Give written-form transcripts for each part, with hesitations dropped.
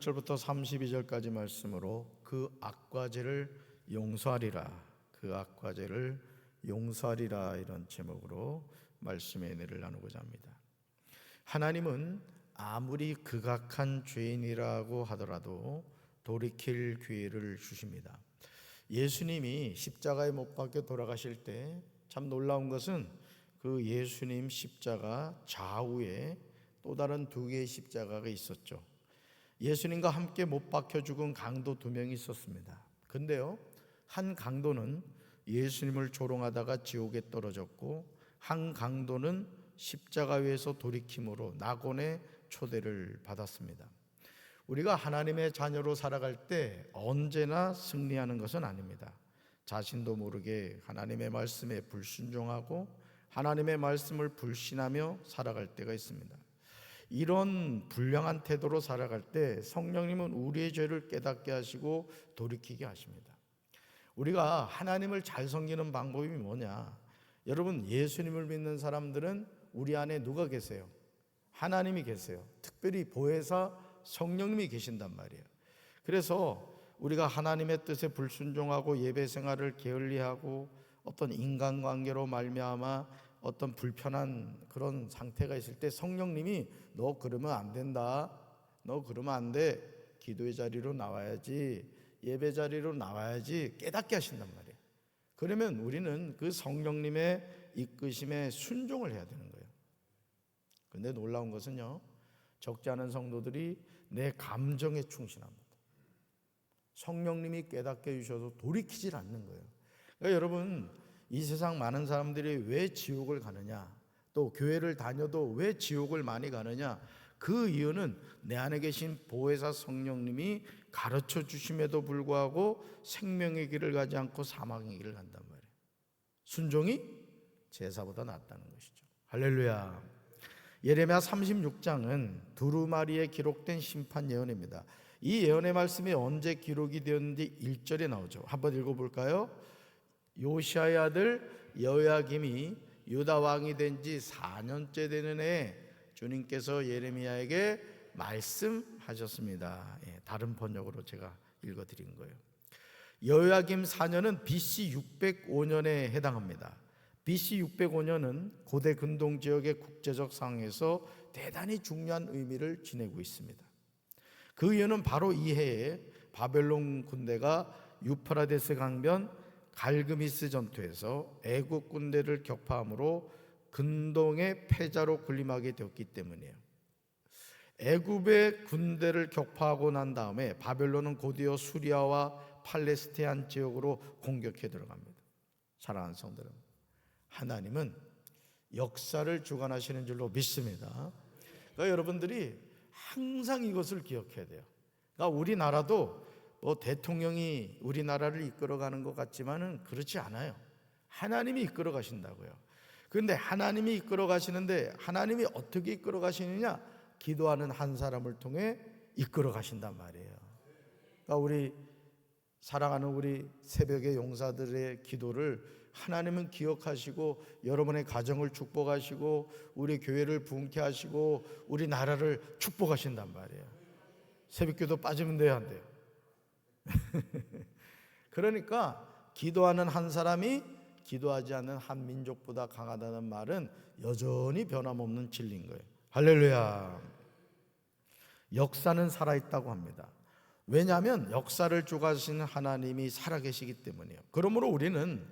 1절부터 32절까지 말씀으로 그 악과죄를 용서하리라, 그 악과죄를 용서하리라, 이런 제목으로 말씀의 은혜를 나누고자 합니다. 하나님은 아무리 극악한 죄인이라고 하더라도 돌이킬 기회를 주십니다. 예수님이 십자가에 못 박혀 돌아가실 때 참 놀라운 것은 그 예수님 십자가 좌우에 또 다른 두 개의 십자가가 있었죠. 예수님과 함께 못 박혀 죽은 강도 두 명이 있었습니다. 근데요, 한 강도는 예수님을 조롱하다가 지옥에 떨어졌고, 한 강도는 십자가 위에서 돌이킴으로 낙원의 초대를 받았습니다. 우리가 하나님의 자녀로 살아갈 때 언제나 승리하는 것은 아닙니다. 자신도 모르게 하나님의 말씀에 불순종하고 하나님의 말씀을 불신하며 살아갈 때가 있습니다. 이런 불량한 태도로 살아갈 때 성령님은 우리의 죄를 깨닫게 하시고 돌이키게 하십니다. 우리가 하나님을 잘 섬기는 방법이 뭐냐? 여러분, 예수님을 믿는 사람들은 우리 안에 누가 계세요? 하나님이 계세요. 특별히 보혜사 성령님이 계신단 말이에요. 그래서 우리가 하나님의 뜻에 불순종하고 예배 생활을 게을리하고 어떤 인간관계로 말미암아 어떤 불편한 그런 상태가 있을 때 성령님이 너 그러면 안 된다, 너 그러면 안 돼, 기도의 자리로 나와야지, 예배 자리로 나와야지 깨닫게 하신단 말이에요. 그러면 우리는 그 성령님의 이끄심에 순종을 해야 되는 거예요. 그런데 놀라운 것은요, 적지 않은 성도들이 내 감정에 충실합니다. 성령님이 깨닫게 해주셔도 돌이키질 않는 거예요. 그러니까 여러분, 이 세상 많은 사람들이 왜 지옥을 가느냐, 또 교회를 다녀도 왜 지옥을 많이 가느냐, 그 이유는 내 안에 계신 보혜사 성령님이 가르쳐 주심에도 불구하고 생명의 길을 가지 않고 사망의 길을 간단 말이에요. 순종이 제사보다 낫다는 것이죠. 할렐루야. 예레미야 36장은 두루마리에 기록된 심판 예언입니다. 이 예언의 말씀이 언제 기록이 되었는지 1절에 나오죠. 한번 읽어볼까요? 요시아의 아들 여호야김이 유다 왕이 된 지 4년째 되는 해에 주님께서 예레미야에게 말씀하셨습니다. 다른 번역으로 제가 읽어드린 거예요. 여호야김 4년은 BC 605년에 해당합니다. BC 605년은 고대 근동 지역의 국제적 상황에서 대단히 중요한 의미를 지니고 있습니다. 그 이유는 바로 이 해에 바벨론 군대가 유프라데스 강변 갈그미스 전투에서 애국 군대를 격파함으로 근동의 패자로 군림하게 되었기 때문이에요. 애굽의 군대를 격파하고 난 다음에 바벨론은 곧이어 수리아와 팔레스타인 지역으로 공격해 들어갑니다. 사랑하는 성도들, 하나님은 역사를 주관하시는 줄로 믿습니다. 그러니까 여러분들이 항상 이것을 기억해야 돼요. 그러니까 우리나라도 대통령이 우리나라를 이끌어가는 것 같지만은 그렇지 않아요. 하나님이 이끌어 가신다고요. 그런데 하나님이 이끌어 가시는데 하나님이 어떻게 이끌어 가시느냐? 기도하는 한 사람을 통해 이끌어 가신단 말이에요. 그러니까 우리 사랑하는 우리 새벽의 용사들의 기도를 하나님은 기억하시고 여러분의 가정을 축복하시고 우리 교회를 부흥케 하시고 우리 나라를 축복하신단 말이에요. 새벽기도 빠지면 돼요, 안 돼요? 그러니까 기도하는 한 사람이 기도하지 않는 한 민족보다 강하다는 말은 여전히 변함없는 진리인 거예요. 할렐루야. 역사는 살아있다고 합니다. 왜냐하면 역사를 주관하시는 하나님이 살아계시기 때문이에요. 그러므로 우리는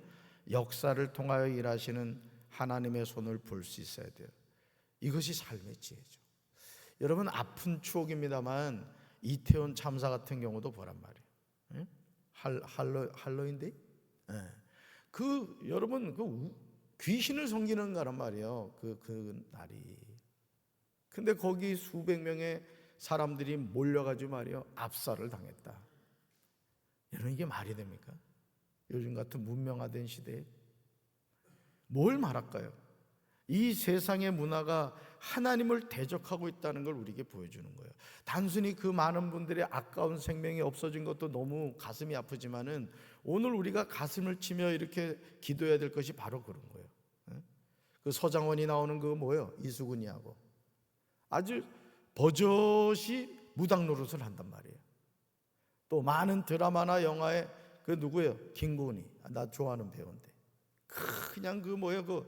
역사를 통하여 일하시는 하나님의 손을 볼 수 있어야 돼요. 이것이 삶의 지혜죠. 여러분, 아픈 추억입니다만 이태원 참사 같은 경우도 보란 말이에요. 할로윈데이? 여러분, 귀신을 섬기는 거란 말이에요. 그 날이. 근데 거기 수백 명의 사람들이 몰려가지고 말이에요, 압살을 당했다. 여러분, 이게 말이 됩니까? 요즘 같은 문명화된 시대에 뭘 말할까요? 이 세상의 문화가 하나님을 대적하고 있다는 걸 우리에게 보여주는 거예요. 단순히 그 많은 분들의 아까운 생명이 없어진 것도 너무 가슴이 아프지만은 오늘 우리가 가슴을 치며 이렇게 기도해야 될 것이 바로 그런 거예요. 그 서장원이 나오는 그거 뭐예요? 이수근이하고 아주 버젓이 무당 노릇을 한단 말이에요. 또 많은 드라마나 영화에 그 누구예요? 김고은이. 나 좋아하는 배우인데. 그냥 그 뭐예요? 그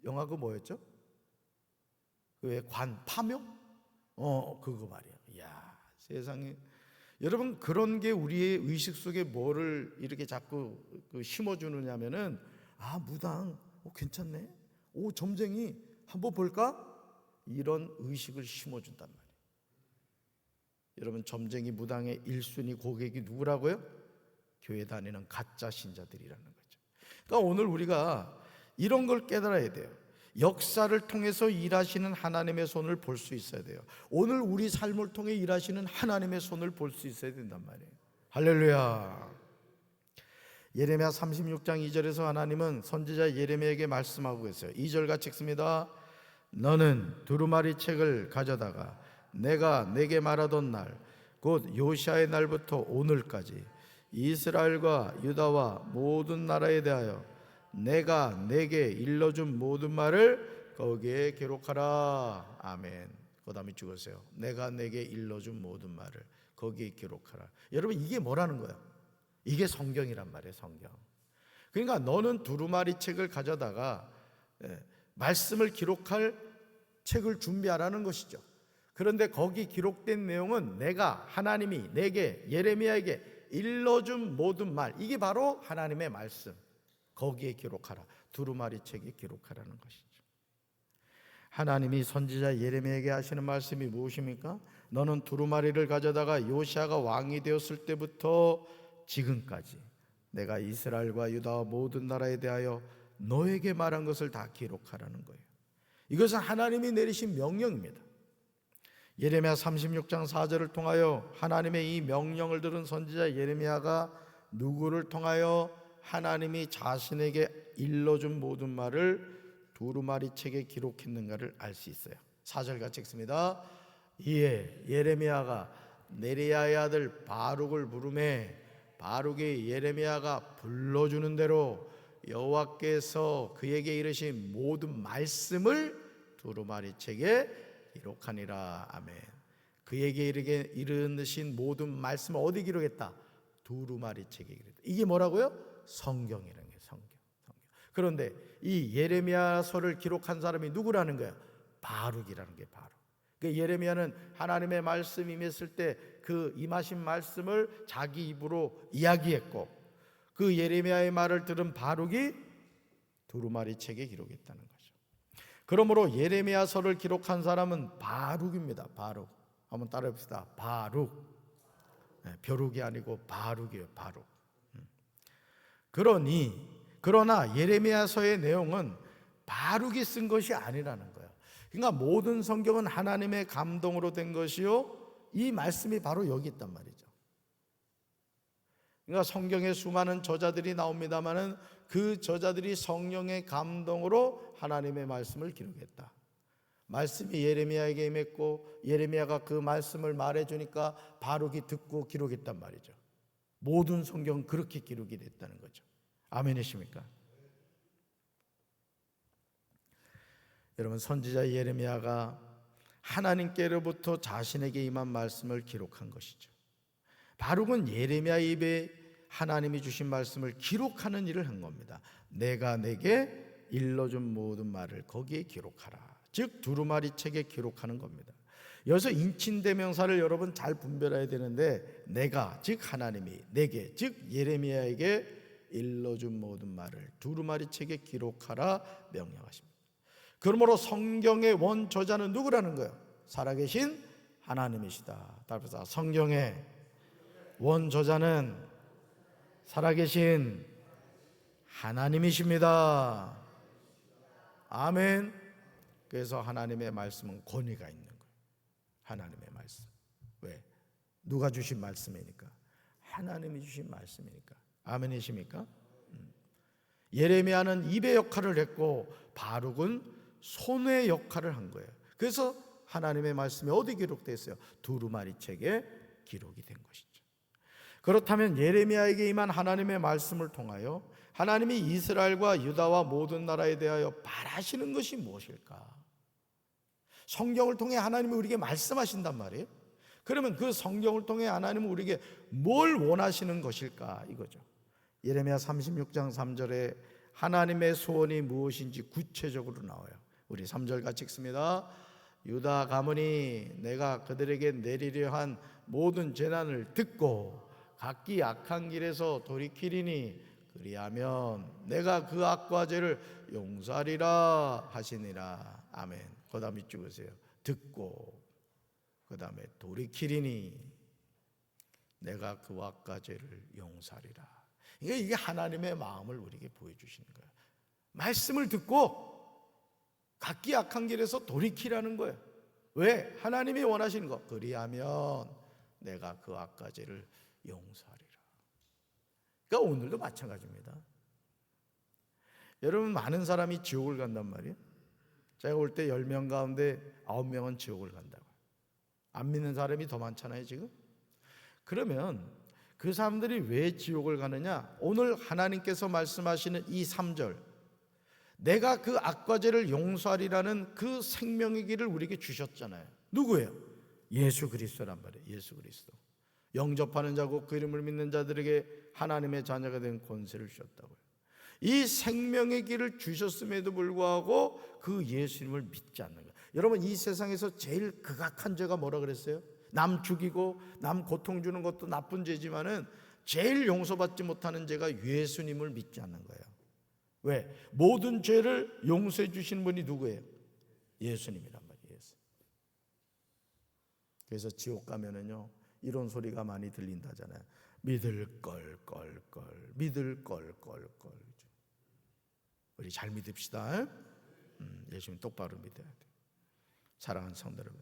영화 그 뭐였죠? 그 왜 파묘? 그거 말이에요. 이야, 세상에. 여러분, 그런 게 우리의 의식 속에 뭐를 이렇게 자꾸 심어주느냐면은, 무당, 괜찮네. 점쟁이, 한번 볼까? 이런 의식을 심어준단 말이에요. 여러분, 점쟁이 무당의 1순위 고객이 누구라고요? 교회 다니는 가짜 신자들이라는 거죠. 그러니까 오늘 우리가 이런 걸 깨달아야 돼요. 역사를 통해서 일하시는 하나님의 손을 볼 수 있어야 돼요. 오늘 우리 삶을 통해 일하시는 하나님의 손을 볼 수 있어야 된단 말이에요. 할렐루야. 예레미야 36장 2절에서 하나님은 선지자 예레미야에게 말씀하고 계세요. 2절 같이 읽습니다. 너는 두루마리 책을 가져다가 내가 내게 말하던 날, 곧 요시아의 날부터 오늘까지 이스라엘과 유다와 모든 나라에 대하여 내가 내게 일러준 모든 말을 거기에 기록하라. 아멘. 그 다음에 죽으세요. 내가 내게 일러준 모든 말을 거기에 기록하라. 여러분, 이게 뭐라는 거예요? 이게 성경이란 말이에요. 성경. 그러니까 너는 두루마리 책을 가져다가 말씀을 기록할 책을 준비하라는 것이죠. 그런데 거기 기록된 내용은 내가, 하나님이 내게, 예레미야에게 일러준 모든 말, 이게 바로 하나님의 말씀. 거기에 기록하라. 두루마리 책에 기록하라는 것이죠. 하나님이 선지자 예레미야에게 하시는 말씀이 무엇입니까? 너는 두루마리를 가져다가 요시아가 왕이 되었을 때부터 지금까지 내가 이스라엘과 유다와 모든 나라에 대하여 너에게 말한 것을 다 기록하라는 거예요. 이것은 하나님이 내리신 명령입니다. 예레미야 36장 4절을 통하여 하나님의 이 명령을 들은 선지자 예레미야가 누구를 통하여 하나님이 자신에게 일러준 모든 말을 두루마리 책에 기록했는가를 알 수 있어요. 4절 같이 읽습니다. 이에 예레미야가 네리야의 아들 바룩을 부르매 바룩이 예레미야가 불러주는 대로 여호와께서 그에게 이르신 모든 말씀을 두루마리 책에 기록하니라. 아멘. 그에게 이르신 모든 말씀을 어디 기록했다? 두루마리 책에 기록했다. 이게 뭐라고요? 성경이라는 게 성경. 그런데 이 예레미야서를 기록한 사람이 누구라는 거야? 바룩이라는 게 바룩. 그 예레미야는 하나님의 말씀이 임했을 때 그 임하신 말씀을 자기 입으로 이야기했고, 그 예레미야의 말을 들은 바룩이 두루마리 책에 기록했다는 거죠. 그러므로 예레미야서를 기록한 사람은 바룩입니다. 바룩. 한번 따라해 봅시다. 바룩. 벼룩이 아니고 바룩이에요. 바룩. 그러나 예레미야서의 내용은 바룩이 쓴 것이 아니라는 거예요. 그러니까 모든 성경은 하나님의 감동으로 된 것이요, 이 말씀이 바로 여기 있단 말이죠. 그러니까 성경에 수많은 저자들이 나옵니다마는 그 저자들이 성령의 감동으로 하나님의 말씀을 기록했다. 말씀이 예레미야에게 임했고 예레미야가 그 말씀을 말해주니까 바룩이 듣고 기록했단 말이죠. 모든 성경은 그렇게 기록이 됐다는 거죠. 아멘이십니까? 여러분, 선지자 예레미야가 하나님께로부터 자신에게 임한 말씀을 기록한 것이죠. 바룩은 예레미야 입에 하나님이 주신 말씀을 기록하는 일을 한 겁니다. 내가 내게 일러준 모든 말을 거기에 기록하라. 즉 두루마리 책에 기록하는 겁니다. 여기서 인칭대명사를 여러분 잘 분별해야 되는데, 내가 즉 하나님이, 내게 즉 예레미야에게 일러준 모든 말을 두루마리 책에 기록하라 명령하십니다. 그러므로 성경의 원저자는 누구라는 거예요? 살아계신 하나님이시다. 따라서 성경의 원저자는 살아계신 하나님이십니다. 아멘. 그래서 하나님의 말씀은 권위가 있는 거예요. 하나님의 말씀. 왜? 누가 주신 말씀이니까? 하나님이 주신 말씀이니까. 아멘이십니까? 예레미야는 입의 역할을 했고 바룩은 손의 역할을 한 거예요. 그래서 하나님의 말씀이 어디 기록되어 있어요? 두루마리 책에 기록이 된 것이죠. 그렇다면 예레미야에게 임한 하나님의 말씀을 통하여 하나님이 이스라엘과 유다와 모든 나라에 대하여 바라시는 것이 무엇일까? 성경을 통해 하나님이 우리에게 말씀하신단 말이에요. 그러면 그 성경을 통해 하나님은 우리에게 뭘 원하시는 것일까 이거죠. 예레미야 36장 3절에 하나님의 소원이 무엇인지 구체적으로 나와요. 우리 3절 같이 읽습니다. 유다 가문이 내가 그들에게 내리려 한 모든 재난을 듣고 각기 악한 길에서 돌이키리니 그리하면 내가 그 악과 죄를 용서하리라 하시니라. 아멘. 그 다음에 찍으세요. 듣고 그 다음에 돌이키리니 내가 그 악과 죄를 용서하리라. 이게 하나님의 마음을 우리에게 보여주시는 거예요. 말씀을 듣고 각기 악한 길에서 돌이키라는 거예요. 왜? 하나님이 원하시는 거. 그리하면 내가 그 악과 죄를 용서하리라. 그러니까 오늘도 마찬가지입니다. 여러분, 많은 사람이 지옥을 간단 말이에요. 제가 올 때 10명 가운데 9명은 지옥을 간다고. 안 믿는 사람이 더 많잖아요 지금. 그러면 그 사람들이 왜 지옥을 가느냐? 오늘 하나님께서 말씀하시는 이 3절, 내가 그 악과 죄를 용서하리라는 그 생명의 길을 우리에게 주셨잖아요. 누구예요? 예수 그리스도란 말이에요. 예수 그리스도. 영접하는 자고 그 이름을 믿는 자들에게 하나님의 자녀가 된 권세를 주셨다고요. 이 생명의 길을 주셨음에도 불구하고 그 예수님을 믿지 않는 거예요. 여러분, 이 세상에서 제일 극악한 죄가 뭐라 그랬어요? 남 죽이고 남 고통 주는 것도 나쁜 죄지만은 제일 용서받지 못하는 죄가 예수님을 믿지 않는 거예요. 왜? 모든 죄를 용서해 주시는 분이 누구예요? 예수님이란 말이에요. 그래서 지옥 가면은요 이런 소리가 많이 들린다잖아요. 믿을 걸 믿을 걸. 우리 잘 믿읍시다. 예수님 똑바로 믿어야 돼요. 사랑하는 성도 여러분,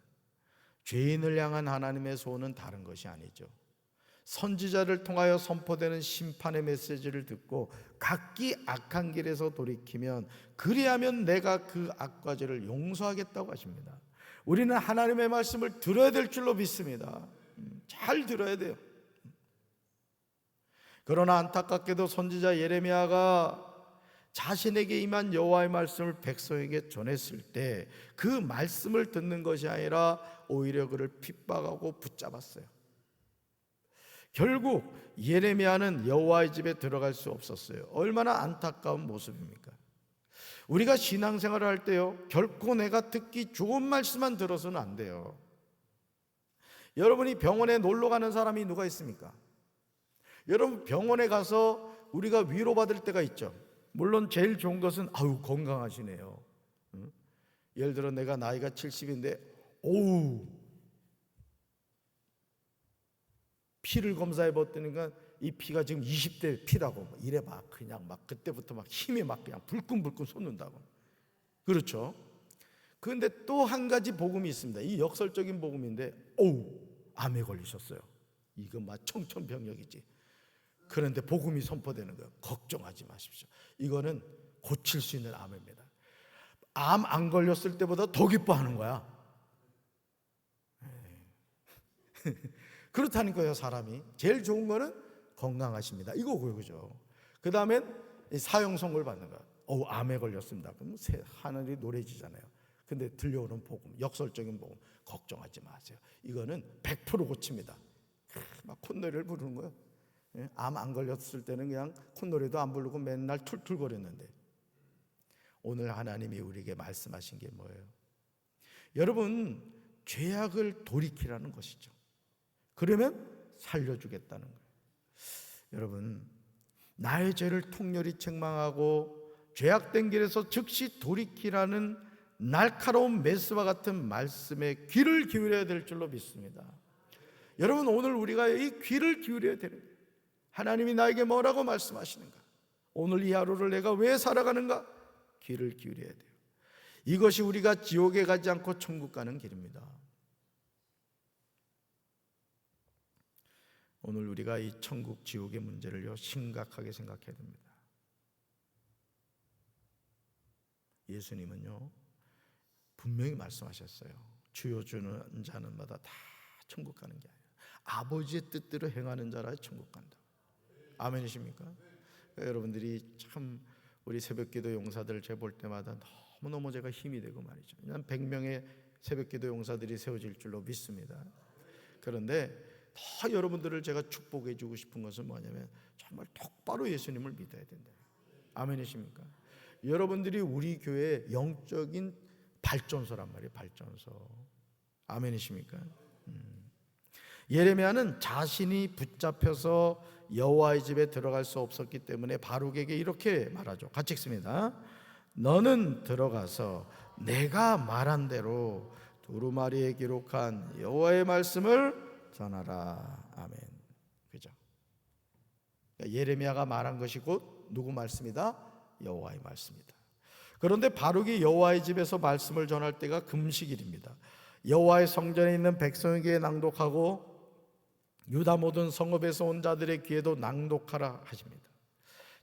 죄인을 향한 하나님의 소원은 다른 것이 아니죠. 선지자를 통하여 선포되는 심판의 메시지를 듣고 각기 악한 길에서 돌이키면 그리하면 내가 그 악과 죄를 용서하겠다고 하십니다. 우리는 하나님의 말씀을 들어야 될 줄로 믿습니다. 잘 들어야 돼요. 그러나 안타깝게도 선지자 예레미야가 자신에게 임한 여호와의 말씀을 백성에게 전했을 때 그 말씀을 듣는 것이 아니라 오히려 그를 핍박하고 붙잡았어요. 결국 예레미야는 여호와의 집에 들어갈 수 없었어요. 얼마나 안타까운 모습입니까? 우리가 신앙생활을 할 때요 결코 내가 듣기 좋은 말씀만 들어서는 안 돼요. 여러분이 병원에 놀러 가는 사람이 누가 있습니까? 여러분, 병원에 가서 우리가 위로받을 때가 있죠. 물론 제일 좋은 것은 아유 건강하시네요. 예를 들어 내가 나이가 70인데 오우 피를 검사해 봤더니까 이 피가 지금 20대 피라고 이래 막 그냥 막 그때부터 막 힘이 막 그냥 불끈불끈 솟는다고. 그렇죠? 그런데 또 한 가지 복음이 있습니다. 이 역설적인 복음인데 오우 암에 걸리셨어요. 이거 막 청천벽력이지. 그런데 복음이 선포되는 거예요. 걱정하지 마십시오. 이거는 고칠 수 있는 암입니다. 암 안 걸렸을 때보다 더 기뻐하는 거야. 그렇다니까요. 사람이 제일 좋은 거는 건강하십니다 이거고요. 그죠? 그 다음엔 사형 선고를 받는 거야. 암에 걸렸습니다. 그럼 하늘이 노래지잖아요. 근데 들려오는 복음, 역설적인 복음, 걱정하지 마세요. 이거는 100% 고칩니다. 막 콧노래를 부르는 거예요. 암 안 걸렸을 때는 그냥 콧노래도 안 부르고 맨날 툴툴거렸는데 오늘 하나님이 우리에게 말씀하신 게 뭐예요? 여러분, 죄악을 돌이키라는 것이죠. 그러면 살려주겠다는 거예요. 여러분, 나의 죄를 통렬히 책망하고 죄악된 길에서 즉시 돌이키라는 날카로운 메스와 같은 말씀에 귀를 기울여야 될 줄로 믿습니다. 여러분, 오늘 우리가 이 귀를 기울여야 되는 거예요. 하나님이 나에게 뭐라고 말씀하시는가? 오늘 이 하루를 내가 왜 살아가는가? 귀를 기울여야 돼요. 이것이 우리가 지옥에 가지 않고 천국 가는 길입니다. 오늘 우리가 이 천국 지옥의 문제를 심각하게 생각해야 됩니다. 예수님은요 분명히 말씀하셨어요. 주여 주는 자는마다 다 천국 가는 게 아니라 아버지의 뜻대로 행하는 자라 천국 간다. 아멘이십니까? 그러니까 여러분들이 참 우리 새벽기도 용사들 제 볼 때마다 너무너무 제가 힘이 되고 말이죠. 난 100명의 새벽기도 용사들이 세워질 줄로 믿습니다. 그런데 더 여러분들을 제가 축복해 주고 싶은 것은 뭐냐면 정말 똑바로 예수님을 믿어야 된다. 아멘이십니까? 여러분들이 우리 교회의 영적인 발전소란 말이에요. 발전소. 아멘이십니까? 예레미야는 자신이 붙잡혀서 여호와의 집에 들어갈 수 없었기 때문에 바룩에게 이렇게 말하죠. 같이 읽습니다. 너는 들어가서 내가 말한 대로 두루마리에 기록한 여호와의 말씀을 전하라. 아멘. 그죠? 그러니까 예레미야가 말한 것이 곧 누구 말씀이다? 여호와의 말씀이다. 그런데 바룩이 여호와의 집에서 말씀을 전할 때가 금식일입니다. 여호와의 성전에 있는 백성에게 낭독하고 유다 모든 성읍에서 온 자들의 귀에도 낭독하라 하십니다.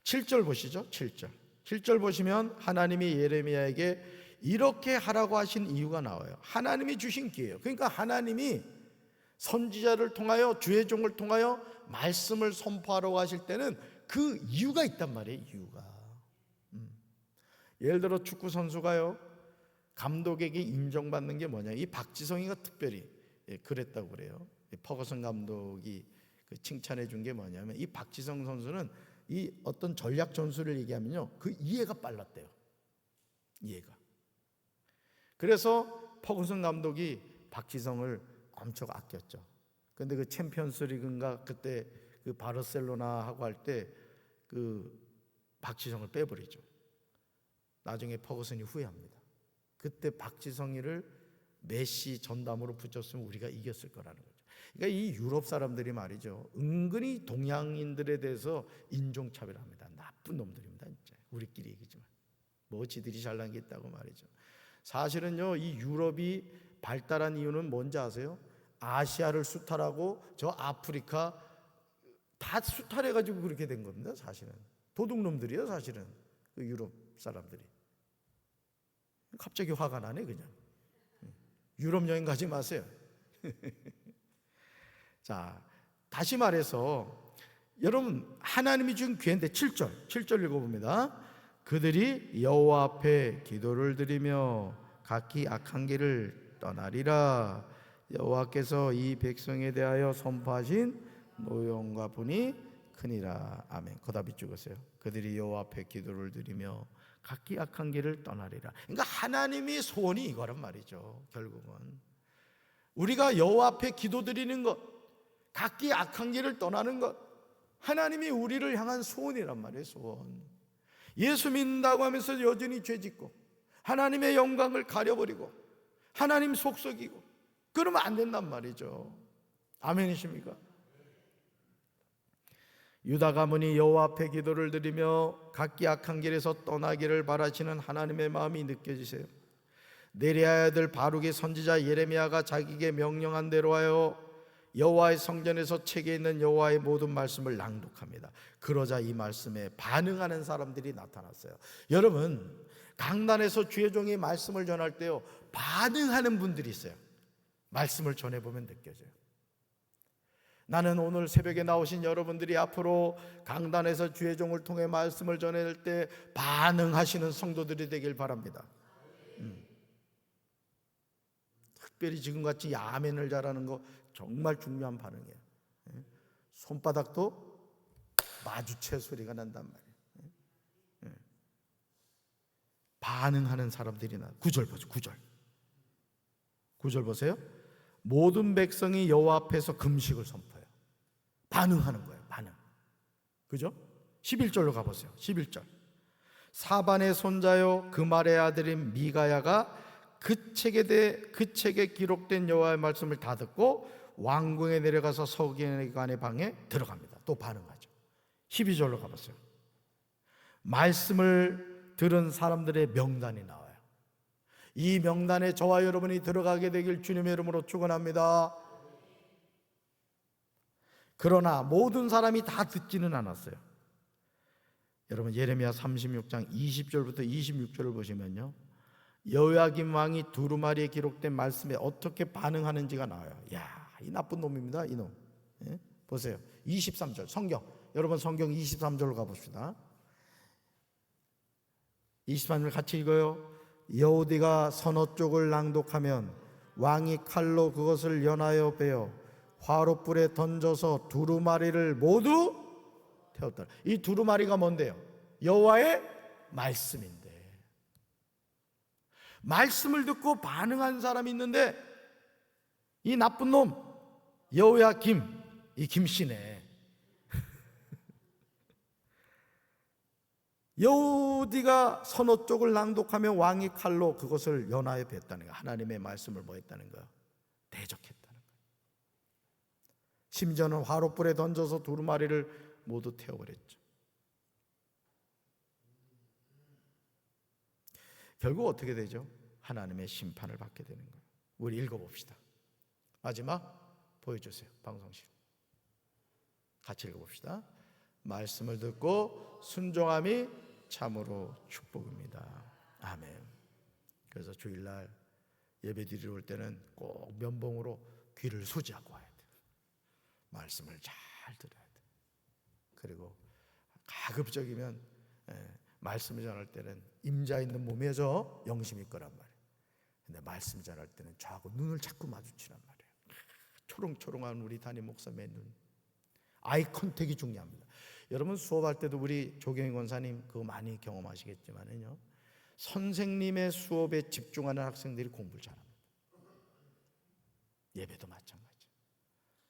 7절 보시죠. 7절 보시면 하나님이 예레미야에게 이렇게 하라고 하신 이유가 나와요. 하나님이 주신 기회예요. 그러니까 하나님이 선지자를 통하여 주의 종을 통하여 말씀을 선포하라고 하실 때는 그 이유가 있단 말이에요. 이유가. 예를 들어 축구 선수가요, 감독에게 인정받는 게 뭐냐, 이 박지성이가 특별히 그랬다고 그래요. 퍼거슨 감독이 칭찬해 준 게 뭐냐면 이 박지성 선수는 이 어떤 전략 전술을 얘기하면요, 그 이해가 빨랐대요. 이해가. 그래서 퍼거슨 감독이 박지성을 엄청 아꼈죠. 근데 그 챔피언스 리그인가 그때 그 바르셀로나 하고 할 때 그 박지성을 빼버리죠. 나중에 퍼거슨이 후회합니다. 그때 박지성이를 메시 전담으로 붙였으면 우리가 이겼을 거라는 거죠. 그러니까 이 유럽 사람들이 말이죠, 은근히 동양인들에 대해서 인종차별합니다. 나쁜 놈들입니다. 진짜 우리끼리 얘기지만 뭐 지들이 잘난 게 있다고 말이죠. 사실은요, 이 유럽이 발달한 이유는 뭔지 아세요? 아시아를 수탈하고 저 아프리카 다 수탈해가지고 그렇게 된 겁니다. 사실은 도둑놈들이에요. 사실은 그 유럽 사람들이. 갑자기 화가 나네 그냥. 유럽 여행 가지 마세요. 자, 다시 말해서 여러분, 하나님이 준 기회인데 7절 읽어봅니다. 그들이 여호와 앞에 기도를 드리며 각기 악한 길을 떠나리라. 여호와께서 이 백성에 대하여 선포하신 노여움과 분이 크니라. 아멘. 거답이 죽으세요. 그들이 여호와 앞에 기도를 드리며 각기 악한 길을 떠나리라. 그러니까 하나님의 소원이 이거란 말이죠. 결국은 우리가 여호와 앞에 기도드리는 것, 각기 악한 길을 떠나는 것, 하나님이 우리를 향한 소원이란 말이에요. 소원. 예수 믿는다고 하면서 여전히 죄짓고 하나님의 영광을 가려버리고 하나님 속썩이고 그러면 안 된단 말이죠. 아멘이십니까? 유다 가문이 여호와 앞에 기도를 드리며 각기 악한 길에서 떠나기를 바라시는 하나님의 마음이 느껴지세요. 네리야의 아들 바룩의 선지자 예레미야가 자기에게 명령한 대로 하여 여호와의 성전에서 책에 있는 여호와의 모든 말씀을 낭독합니다. 그러자 이 말씀에 반응하는 사람들이 나타났어요. 여러분, 강단에서 주의 종이 말씀을 전할 때요, 반응하는 분들이 있어요. 말씀을 전해보면 느껴져요. 나는 오늘 새벽에 나오신 여러분들이 앞으로 강단에서 주의 종을 통해 말씀을 전할 때 반응하시는 성도들이 되길 바랍니다. 특별히 지금같이 아멘을 잘하는 거 정말 중요한 반응이에요. 손바닥도 마주체 소리가 난단 말이에요. 반응하는 사람들이 나. 9절 보죠. 9절 보세요. 모든 백성이 여호와 앞에서 금식을 선포해요. 반응하는 거예요. 반응. 그죠? 11절로 가보세요. 11절. 사반의 손자요 그말의 아들인 미가야가 그 책에 기록된 여호와의 말씀을 다 듣고 왕궁에 내려가서 서기관의 방에 들어갑니다. 또 반응하죠. 12절로 가보세요. 말씀을 들은 사람들의 명단이 나와요. 이 명단에 저와 여러분이 들어가게 되길 주님의 이름으로 축원합니다. 그러나 모든 사람이 다 듣지는 않았어요. 여러분, 예레미야 36장 20절부터 26절을 보시면요, 여호야김 왕이 두루마리에 기록된 말씀에 어떻게 반응하는지가 나와요. 야, 이 나쁜 놈입니다, 이놈. 보세요. 23절 성경, 여러분 성경 23절로 가봅시다. 23절 같이 읽어요. 여호디가 선어 쪽을 낭독하면 왕이 칼로 그것을 연하여 베어 화롯불에 던져서 두루마리를 모두 태웠더라. 이 두루마리가 뭔데요? 여호와의 말씀인데, 말씀을 듣고 반응한 사람이 있는데 이 나쁜 놈 여호야김, 이 김씨네. 여호디가 선호 쪽을 낭독하며 왕이 칼로 그것을 연하에 뱉다는 거야. 하나님의 말씀을 뭐 했다는 거야? 대적했다는 거야. 심지어는 화롯불에 던져서 두루마리를 모두 태워버렸죠. 결국 어떻게 되죠? 하나님의 심판을 받게 되는 거예요. 우리 읽어봅시다. 마지막 보여주세요. 방송실 같이 읽어봅시다. 말씀을 듣고 순종함이 참으로 축복입니다. 아멘. 그래서 주일날 예배 드리러 올 때는 꼭 면봉으로 귀를 소지하고 와야 돼요. 말씀을 잘 들어야 돼요. 그리고 가급적이면 말씀을 전할 때는 임자 있는 몸에서 영심이 있거란 말이에요. 근데 말씀 전할 때는 저하고 눈을 자꾸 마주치란 말이에요. 초롱초롱한 우리 담임 목사님의 눈, 아이 컨택이 중요합니다. 여러분 수업할 때도 우리 조경희 권사님 그거 많이 경험하시겠지만요, 선생님의 수업에 집중하는 학생들이 공부를 잘합니다. 예배도 마찬가지.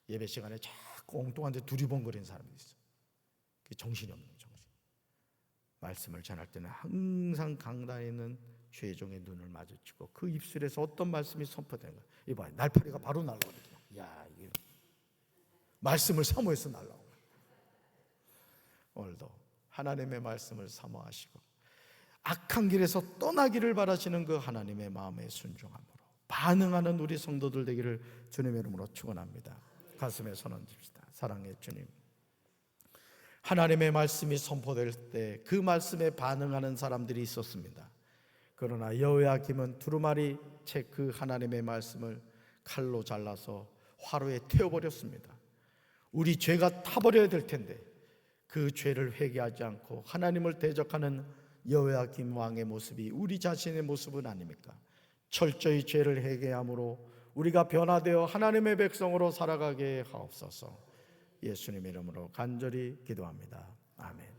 예배 시간에 자꾸 엉뚱한 데 두리번거리는 사람이 있어. 그게 정신이 없는 정신. 말씀을 전할 때는 항상 강단에 있는 죄종의 눈을 마주치고 그 입술에서 어떤 말씀이 선포되는 거야. 이봐요, 날파리가 바로 날아오거든요. 야, 이게 말씀을 사모해서 날아오고. 오늘도 하나님의 말씀을 사모하시고 악한 길에서 떠나기를 바라시는 그 하나님의 마음에 순종함으로 반응하는 우리 성도들 되기를 주님의 이름으로 축원합니다. 가슴에 손 얹읍시다. 사랑의 주님, 하나님의 말씀이 선포될 때 그 말씀에 반응하는 사람들이 있었습니다. 그러나 여호야김은 두루마리 채 그 하나님의 말씀을 칼로 잘라서 화로에 태워버렸습니다. 우리 죄가 타버려야 될 텐데 그 죄를 회개하지 않고 하나님을 대적하는 여호야김 왕의 모습이 우리 자신의 모습은 아닙니까? 철저히 죄를 회개함으로 우리가 변화되어 하나님의 백성으로 살아가게 하옵소서. 예수님의 이름으로 간절히 기도합니다. 아멘.